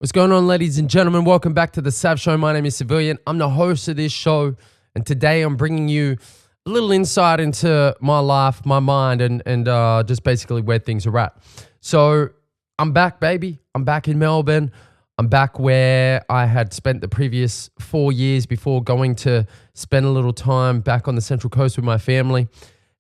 What's going on, ladies and gentlemen? Welcome back to the Sav Show. My name is Savilian. I'm the host of this show, and today I'm bringing you a little insight into my life, my mind, and just basically where things are at. So I'm back, baby. I'm back in Melbourne. I'm back where I had spent the previous 4 years before going to spend a little time back on the Central Coast with my family.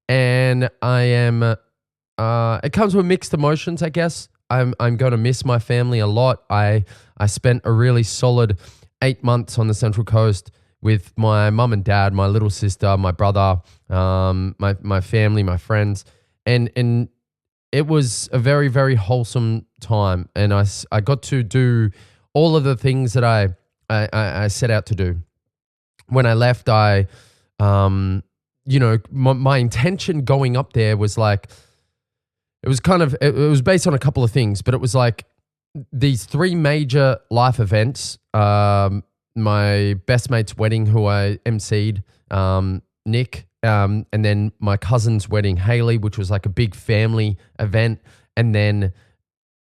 And I am, it comes with mixed emotions, I guess. I'm going to miss my family a lot. I spent a really solid 8 months on the Central Coast with my mum and dad, my little sister, my brother, my family, my friends, and it was a very, very wholesome time. And I got to do all of the things that I set out to do. When I left, my intention going up there was like, it was based on a couple of things, but it was like these three major life events. My best mate's wedding, who I emceed, Nick, and then my cousin's wedding, Haley, which was like a big family event, and then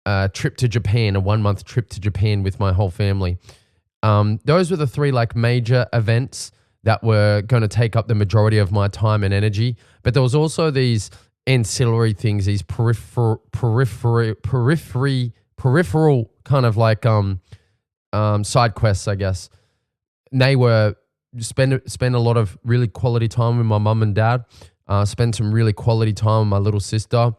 a trip to Japan, a 1 month trip to Japan with my whole family. Those were the three like major events that were going to take up the majority of my time and energy. But there was also these ancillary things, these peripheral kind of like side quests, I guess. And they were spend a lot of really quality time with my mum and dad, spend some really quality time with my little sister,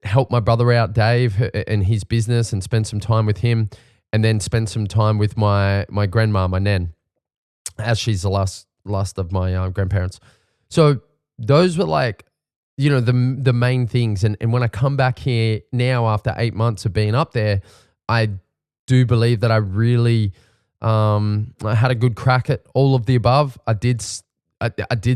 help my brother out, Dave, and his business, and spend some time with him, and then spend some time with my grandma, my nan, as she's the last of my grandparents. So those were like, the main things. And when I come back here now after 8 months of being up there, I do believe that I really I had a good crack at all of the above. I did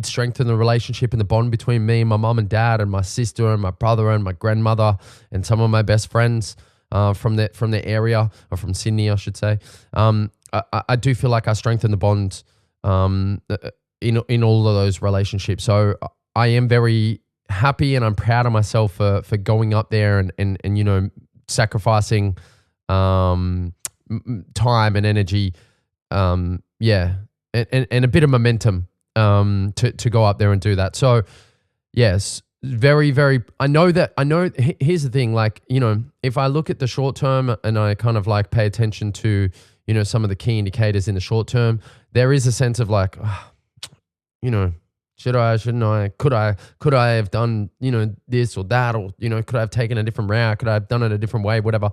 strengthen the relationship and the bond between me and my mum and dad and my sister and my brother and my grandmother and some of my best friends from the area, or from Sydney, I should say. I do feel like I strengthened the bond in all of those relationships. So I am very happy, and I'm proud of myself for going up there and sacrificing time and energy, and a bit of momentum to go up there and do that. So yes, very, very, I know, here's the thing, like, if I look at the short term and I kind of like pay attention to, some of the key indicators in the short term, there is a sense of like, should I, shouldn't I, could I have done, this or that, or, could I have taken a different route? Could I have done it a different way? Whatever.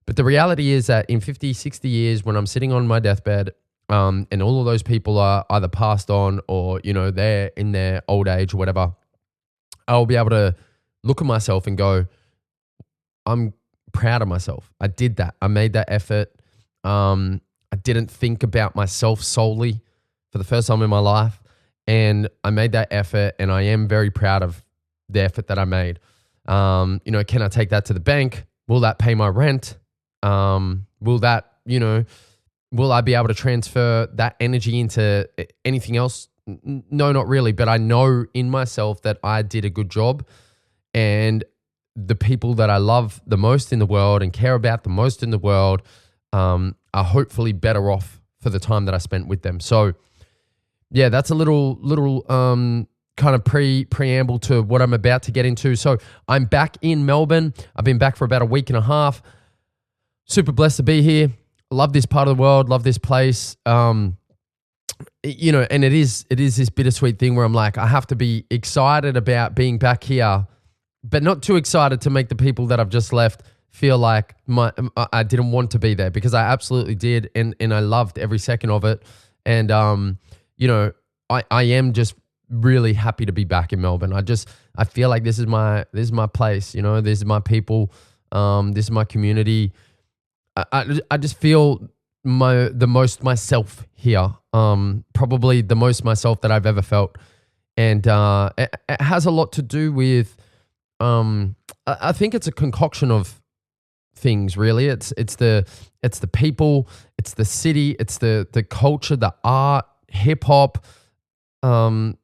But the reality is that in 50, 60 years, when I'm sitting on my deathbed, and all of those people are either passed on or, they're in their old age or whatever, I'll be able to look at myself and go, I'm proud of myself. I did that. I made that effort. I didn't think about myself solely for the first time in my life. And I made that effort, and I am very proud of the effort that I made. Can I take that to the bank? Will that pay my rent? Will that, will I be able to transfer that energy into anything else? No, not really. But I know in myself that I did a good job, and the people that I love the most in the world and care about the most in the world are hopefully better off for the time that I spent with them. So yeah, that's a little kind of preamble to what I'm about to get into. So I'm back in Melbourne. I've been back for about a week and a half. Super blessed to be here. Love this part of the world. Love this place. And it is this bittersweet thing where I'm like, I have to be excited about being back here, but not too excited to make the people that I've just left feel like I didn't want to be there, because I absolutely did, and I loved every second of it. And I am just really happy to be back in Melbourne. I feel like this is my place. This is my people. This is my community. I just feel the most myself here. Probably the most myself that I've ever felt, and it has a lot to do with. I think it's a concoction of things. Really, it's the people, it's the city, it's the culture, the art, hip hop, the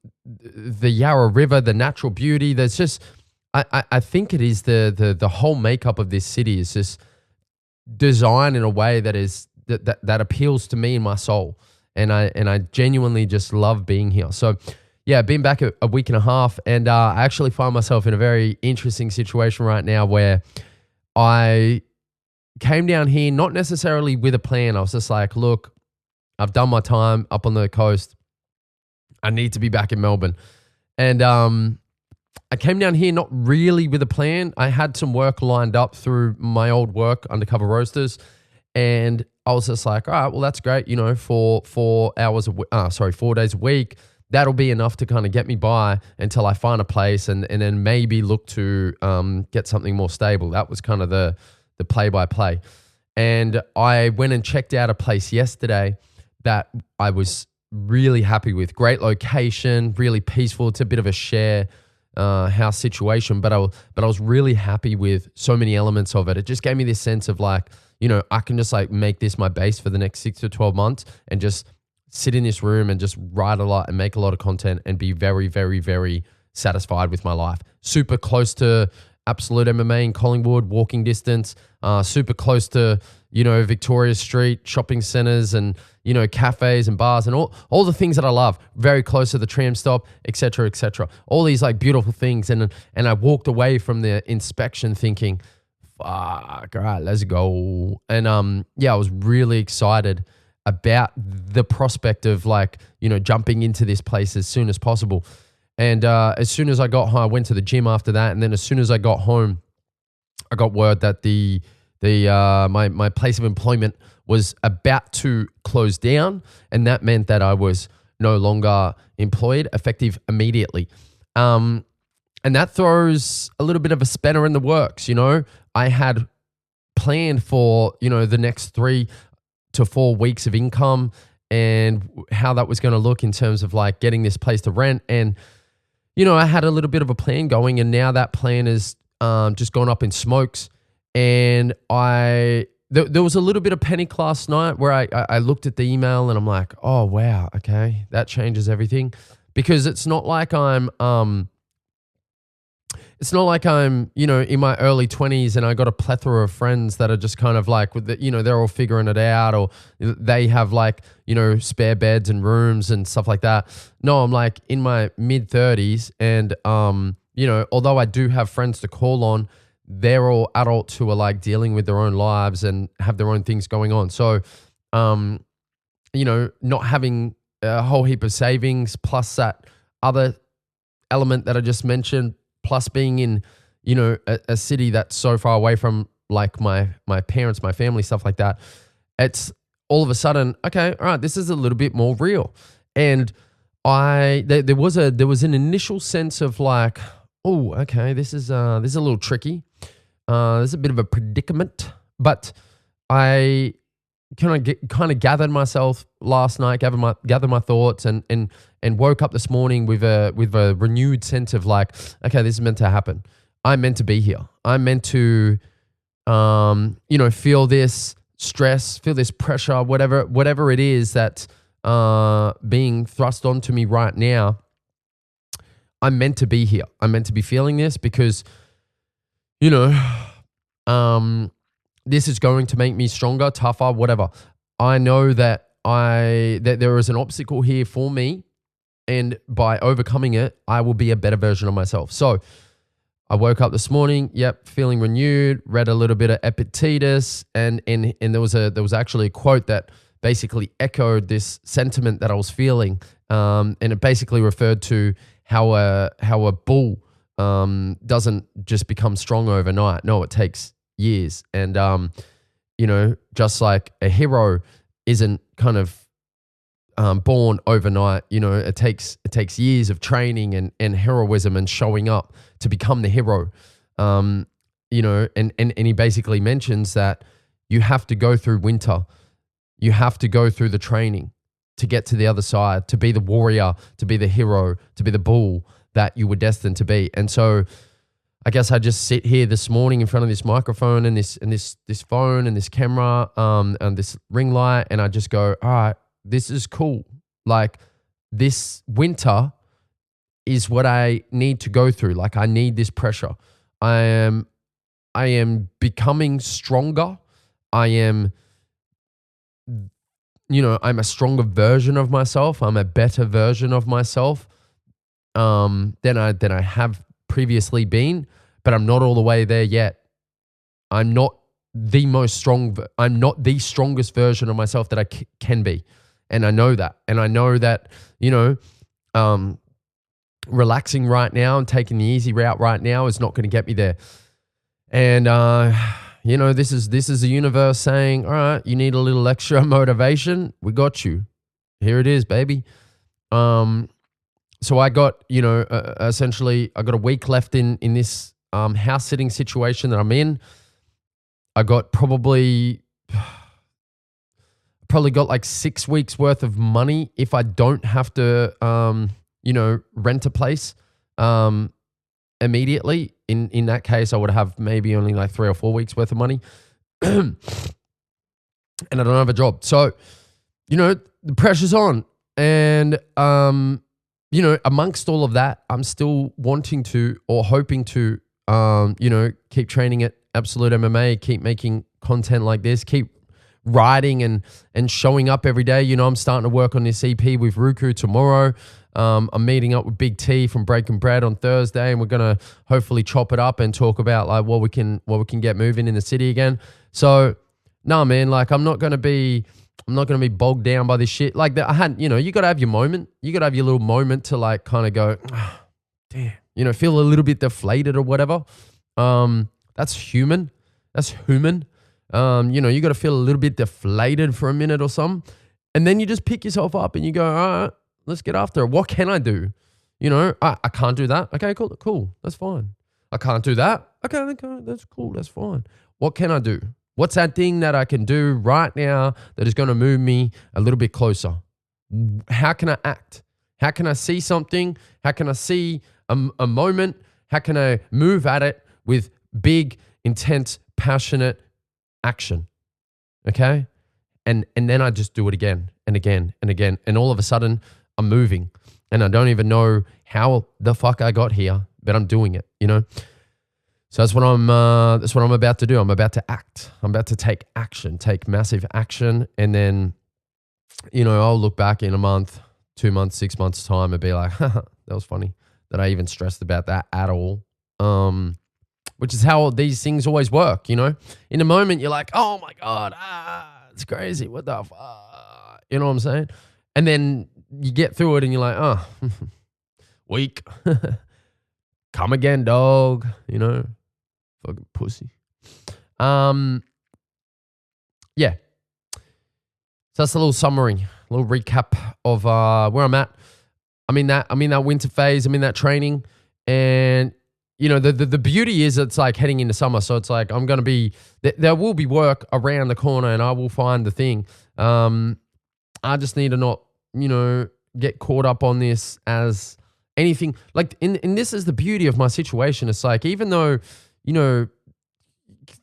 Yarra River, the natural beauty. There's just, I think it is the whole makeup of this city is just designed in a way that appeals to me and my soul. And I genuinely just love being here. So yeah, been back a week and a half, and I actually find myself in a very interesting situation right now where I came down here not necessarily with a plan. I was just like, look, I've done my time up on the coast. I need to be back in Melbourne. And I came down here not really with a plan. I had some work lined up through my old work, Undercover Roasters, and I was just like, all right, well, that's great. For 4 days a week, that'll be enough to kind of get me by until I find a place and then maybe look to get something more stable. That was kind of the play-by-play. And I went and checked out a place yesterday that I was really happy with. Great location, really peaceful. It's a bit of a share house situation, but I was really happy with so many elements of it. It just gave me this sense of like, I can just like make this my base for the next 6 to 12 months and just sit in this room and just write a lot and make a lot of content and be very, very, very satisfied with my life. Super close to Absolute MMA in Collingwood, walking distance, super close to, Victoria Street, shopping centers and, cafes and bars and all the things that I love. Very close to the tram stop, et cetera, et cetera. All these like beautiful things. And I walked away from the inspection thinking, fuck, all right, let's go. And I was really excited about the prospect of like, jumping into this place as soon as possible. And as soon as I got home, I went to the gym after that. And then as soon as I got home, I got word that my place of employment was about to close down. And that meant that I was no longer employed, effective immediately. And that throws a little bit of a spanner in the works. I had planned for, the next 3 to 4 weeks of income and how that was going to look in terms of like getting this place to rent. And, I had a little bit of a plan going, and now that plan has just gone up in smokes. And there was a little bit of panic last night where I looked at the email and I'm like, oh, wow, okay, that changes everything. Because it's not like I'm in my early 20s and I got a plethora of friends that are just kind of like, they're all figuring it out, or they have like, spare beds and rooms and stuff like that. No, I'm like in my mid 30s and, although I do have friends to call on, they're all adults who are like dealing with their own lives and have their own things going on. So, not having a whole heap of savings plus that other element that I just mentioned, plus being in, a city that's so far away from like my parents, my family, stuff like that. It's all of a sudden, okay, all right, this is a little bit more real. And there was an initial sense of like, oh, okay, this is a little tricky. There's a bit of a predicament, but I kind of gathered myself last night, gathered my thoughts, and woke up this morning with a renewed sense of like, okay, this is meant to happen. I'm meant to be here. I'm meant to, feel this stress, feel this pressure, whatever it is that's being thrust onto me right now. I'm meant to be here. I'm meant to be feeling this because, this is going to make me stronger, tougher, whatever. I know that there is an obstacle here for me, and by overcoming it, I will be a better version of myself. So I woke up this morning, feeling renewed, read a little bit of Epictetus, and there was actually a quote that basically echoed this sentiment that I was feeling, and it basically referred to how a bull doesn't just become strong overnight. No, it takes years. And, just like a hero isn't kind of born overnight, it takes years of training and heroism and showing up to become the hero. And he basically mentions that you have to go through winter. You have to go through the training to get to the other side, to be the warrior, to be the hero, to be the bull that you were destined to be. And so I guess I just sit here this morning in front of this microphone and this phone and this camera and this ring light, and I just go, all right, this is cool. Like, this winter is what I need to go through. Like, I need this pressure. I am becoming stronger. I am, I'm a stronger version of myself. I'm a better version of myself than I have previously been, but I'm not all the way there yet. I'm not I'm not the strongest version of myself that I can be. And I know that. And I know that, relaxing right now and taking the easy route right now is not going to get me there. And, this is the universe saying, all right, you need a little extra motivation. We got you. Here it is, baby. So I got, essentially I got a week left in this house sitting situation that I'm in. I got probably got like 6 weeks worth of money if I don't have to, rent a place immediately. In that case, I would have maybe only like 3 or 4 weeks worth of money. And I don't have a job. So, the pressure's on. And, amongst all of that, I'm still wanting to or hoping to, keep training at Absolute MMA, keep making content like this, keep writing and showing up every day. I'm starting to work on this EP with Ruku tomorrow. I'm meeting up with Big T from Breaking Bread on Thursday, and we're gonna hopefully chop it up and talk about like what we can get moving in the city again. So, no, man, like I'm not gonna be bogged down by this shit. Like I had, you gotta have your moment. You gotta have your little moment to like kind of go, oh, damn, feel a little bit deflated or whatever. That's human. That's human. You got to feel a little bit deflated for a minute or something. And then you just pick yourself up and you go, all right, let's get after it. What can I do? I can't do that. Okay, cool. That's fine. I can't do that. Okay, that's cool. That's fine. What can I do? What's that thing that I can do right now that is going to move me a little bit closer? How can I act? How can I see something? How can I see a moment? How can I move at it with big, intense, passionate action? Okay? And then I just do it again and again and again. And all of a sudden, I'm moving. And I don't even know how the fuck I got here, but I'm doing it, So that's what I'm about to do. I'm about to act. I'm about to take action, take massive action. And then, I'll look back in a month, 2 months, 6 months time and be like, that was funny that I even stressed about that at all. Which is how these things always work, In the moment, you're like, oh my God, it's crazy. What the fuck? You know what I'm saying? And then you get through it and you're like, oh, weak. Come again, dog. Fucking pussy. Yeah. So that's a little summary, a little recap of where I'm at. I'm in that winter phase. I'm in that training. And the beauty is it's like heading into summer. So it's like I'm going to be, there will be work around the corner and I will find the thing. I just need to not, get caught up on this as anything. Like, and this is the beauty of my situation. It's like, even though,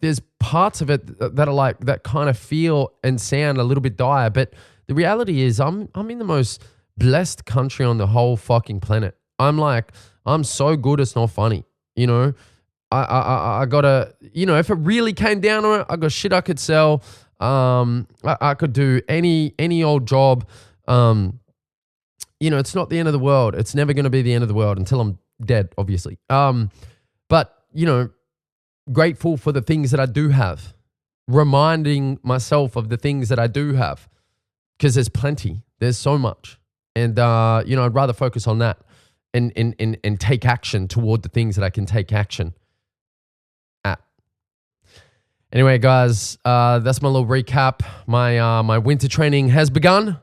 there's parts of it that are like, that kind of feel and sound a little bit dire, but the reality is I'm in the most blessed country on the whole fucking planet. I'm so good it's not funny. I gotta, if it really came down to it, I got shit I could sell. I could do any old job. It's not the end of the world. It's never going to be the end of the world until I'm dead, obviously. But, grateful for the things that I do have, reminding myself of the things that I do have, because there's plenty, there's so much. And, I'd rather focus on that and take action toward the things that I can take action at. Anyway, guys, that's my little recap. My winter training has begun,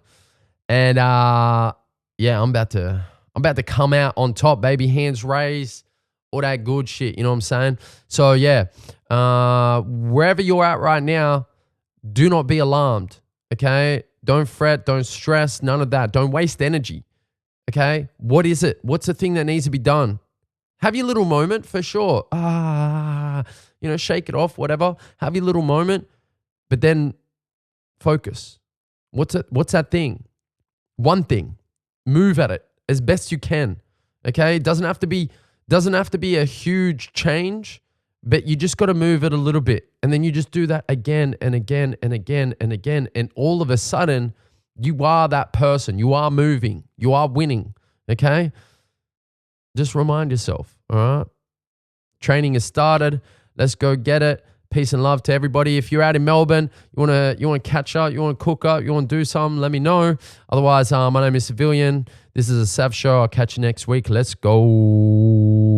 and I'm about to come out on top, baby. Hands raised, all that good shit. You know what I'm saying? So yeah, wherever you're at right now, do not be alarmed. Okay, don't fret, don't stress, none of that. Don't waste energy. Okay, what is it? What's the thing that needs to be done? Have your little moment for sure. Shake it off, whatever. Have your little moment, but then focus. What's it? What's that thing? One thing. Move at it as best you can. Okay, it doesn't have to be a huge change, But you just got to move it a little bit. And then you just do that again and again and again and again. And all of a sudden, you are that person. You are moving. You are winning. Okay? Just remind yourself. All right? Training has started. Let's go get it. Peace and love to everybody. If you're out in Melbourne, you want to catch up, you want to cook up, you want to do something, let me know. Otherwise, my name is Savilian. This is a Sav Show. I'll catch you next week. Let's go.